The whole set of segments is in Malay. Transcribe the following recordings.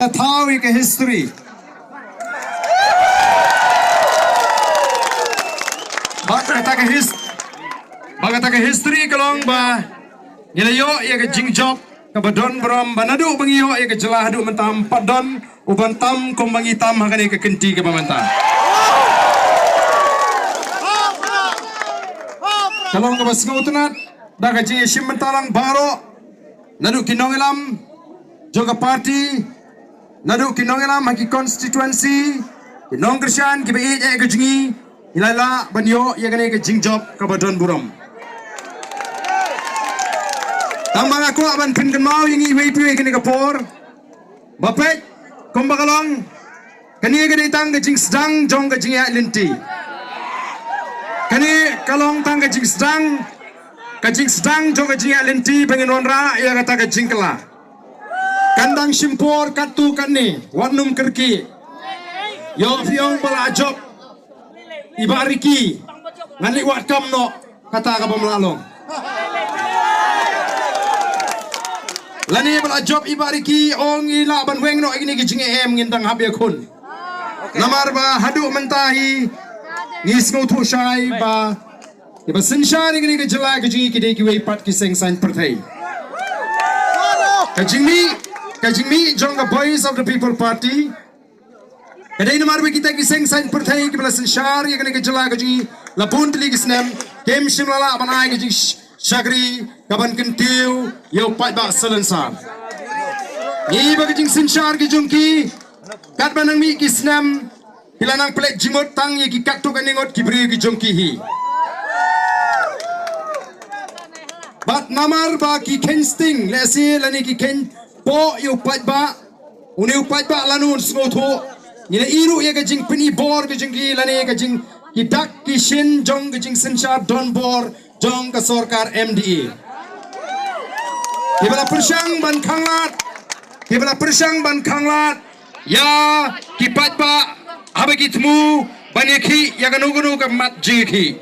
tahu ke history. Bagata ke history kalong ba nilayo ya ke jingjob ke badon brom banadu bangiyo ya ke jelah du mentam padon ubantam kombangitam hakani ke kenti ke pamanta. Kalong ke basngo tunat da ke jingi simentalang baro nadu kinongelam juga party nadu kinongelam haki constituency kinong Krisyan ke bei ke jingi ilala banyo ya kene ke jingjob ke badon burom. Tambang aku aban pinkan mau yang iwi piwi kene kapor. Bapet kombakalong kani ke ditang ke jing sedang jong ke jing ya linti. Kani kalong tang ke jing sedang jong ke jing ya linti pengen onra ya kata ke jing kela. Kandang simpor katu kani warnum kerki. Yo fiong bala job ibariki ngani wat kam no kata ka pemlalong. Lani bala job ibariki ong ila ban weng no ini gijing em ngintang habya kun. Namar ba hadu mentahi ngisngo thu shai ba iba sinshari ini ke jela gijing kide ki wei pat ki seng sign perthai. Kajing mi jong the boys of the people party. Kadai namar ba kita ki seng sign perthai ki bala sinshari ini ke jela gijing la puntli ki snem kem shimlala banai gijing Syagri kaban kentiu yau pat ba selensar. Ni bagi jing sinshar ki jungki kat banang mi ki snam hilanang plek jimot tang ye ki kaktu kaningot ki bri ki jungki hi. Bat namar ba ki kensting lesi lani ki ken po yau pat ba uni pat ba lanun sngoto ni le iru ye ka jing pini bor ki jingki lani ka jing ki dak ki shin jong ki jing sinshar don bor jong ke sorkar MDE. Kibala persang ban khanglat ya kipat ba abagi temu baneki ya ganu ke mat jiki.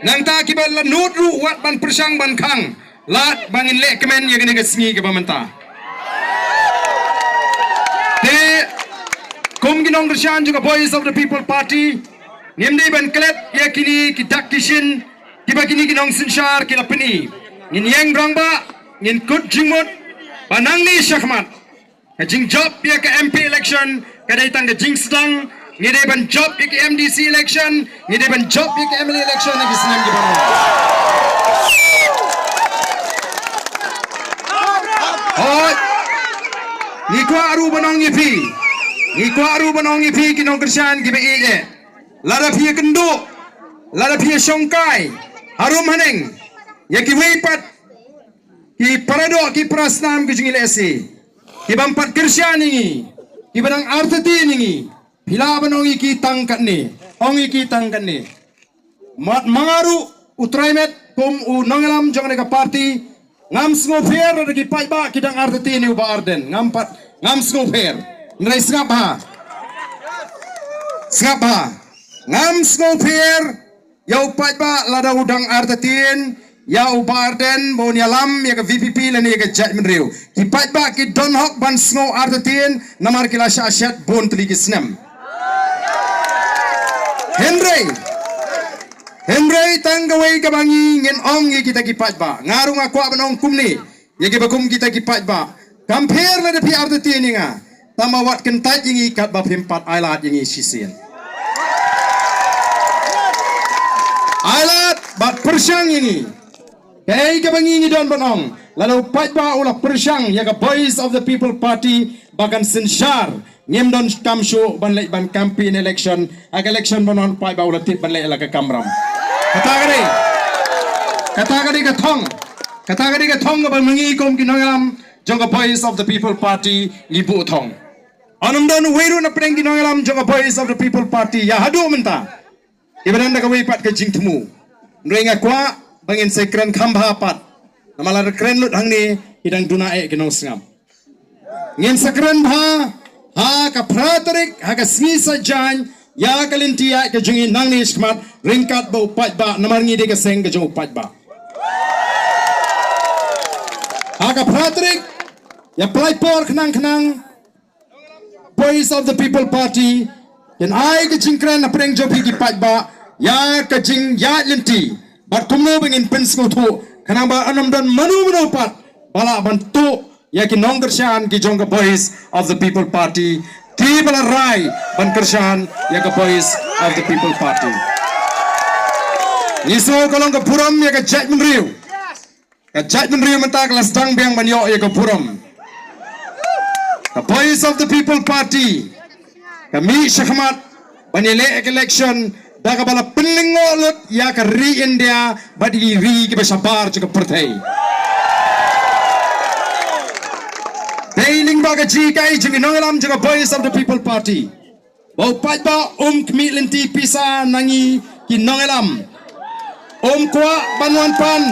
Nangta kibala nutru wat ban persang ban khang lat bangin le kemen ya gani ke singi ke pamenta. Te kum ginong Krisyan juga Boys of the People Party nimdi ban klet ya kini kidak kishin tiba kini kinong sinshar kila peni ngin yang brangba ngin kut jingmut panang ni syakmat ka jing job ya ke MP election kadai tang ke jing sedang ngide ban job ya ke MDC election ngide ban job ya ke MLA election ni senang di bawah. Oh ni ko aru banong ipi kinong Krisyan ki be je lara phi kendo lara phi songkai harum haneng ya ki weipat ki parado ki prasnam ki jingile ese ki bampat Krisyan ini ki banang artati ini pila banongi ki tangkat ni ongi ki tangkat ni mat mangaru utraimet kum u nongelam jong nega party ngam sngo fair ki paiba ki dang artati ni uba arden ngam sngo fair nrai ngam sngo fair yau paiba lada udang artatin yau barden bonia lam ya ke VPP lani ke judgment reu ki paiba ki don hok ban sngo artatin namar kila syashat bon tli ki snem Henry tanggawai ke bangi ngin ong ye kita ki paiba ngarung aku abanong kumni ye ke bakum kita ki paiba compare la de pi artatin nga tamawat kentat ingi kat ba pimpat ailat ingi sisien alat bat persang ini kay kabangi ni don banong lalu patba ulah persang ya ka Boys of the People Party bagan sinshar ngem don kamsho ban ban campaign election ag election banon patba ulah tip ban la ka kamram kata gadi ka thong ban mangi kom kinongam jong ka Boys of the People Party libu thong anum don weru na preng kinongam jong ka Boys of the People Party ya hadu menta ibadan da kawai pat ke jing temu nrenga kwa bangin sekren khamba pat namala kren lut hangni hidang duna e kinong sngam ngin sekren bha ha ka pratrik ha ka smi sajan ya kalintia ke jungi nangni skmat ringkat ba upat ba namarngi de ke seng ke jong upat ba ha ka pratrik ya plai por khnang Voice of the People Party yan ai ke jingkran na preng job higi pat ba ya ke jing ya linti bat kumno bengin pensko tu kanaba anam dan manu pat bala bantu ya ki nong kershan ki jong ke Voice of the People Party ti bala rai ban kershan ya ke Voice of the People Party niso kalong ke puram ya ke judgment riu ke judgment riu mentak las dang biang banyo ya ke puram the Voice of the People Party kami syahmat banilek election daga bala penlingolot ya ka ri India badi ri ke besabar ke partai Dailing baga jikai jing inongalam jing Voice of the People Party bau pat ba kmi lenti pisa nangi kinongalam kwa banwan pan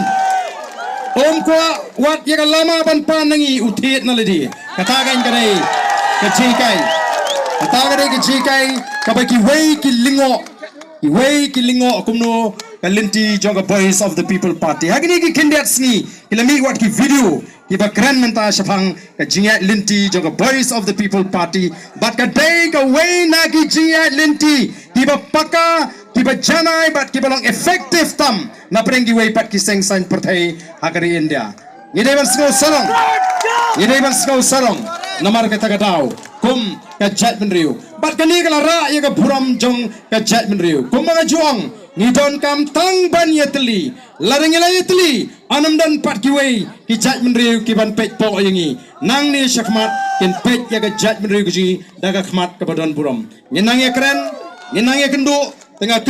kwa wat ya lama ban pan nangi utit nalidi katagan kare ke jikai Katagare ke jikai kabaki wei ki lingo kumno kalinti jonga Voice of the People Party hagini ki kindiat sni ilami wat ki video ki bakran menta shapang ka jinga linti jonga Voice of the People Party but ka dai ka wei na ki jinga linti ki ba paka ki ba janai but ki balong effective tam na prengi wei pat ki seng sign partai hagari India ngidai ban sko salong namar ka tagadao kum ka judgment riu bat kani kala ra ya ka buram jong ka judgment riu kum mga juang ni don kam tang ban yetli larang yetli anam dan pat kiwei ki judgment riu ki ban pet po yangi nang ni syakmat kin pet ya ka judgment riu ji daga khmat ka badon buram nyenang ya keren nyenang ya kendo tengah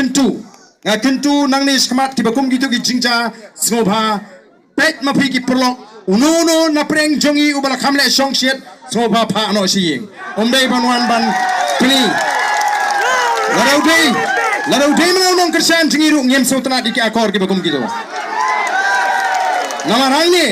kentu nang ni syakmat ki bakum gitu ki jingja sngobha pet mapi ki perlok uno na preng jongi ubala khamle song shet soba pha no siyeng omdei banwan ban pli larau dei menang nong kersan jingiru ngem sotna di ki akor ki bakum gitu nama rang ni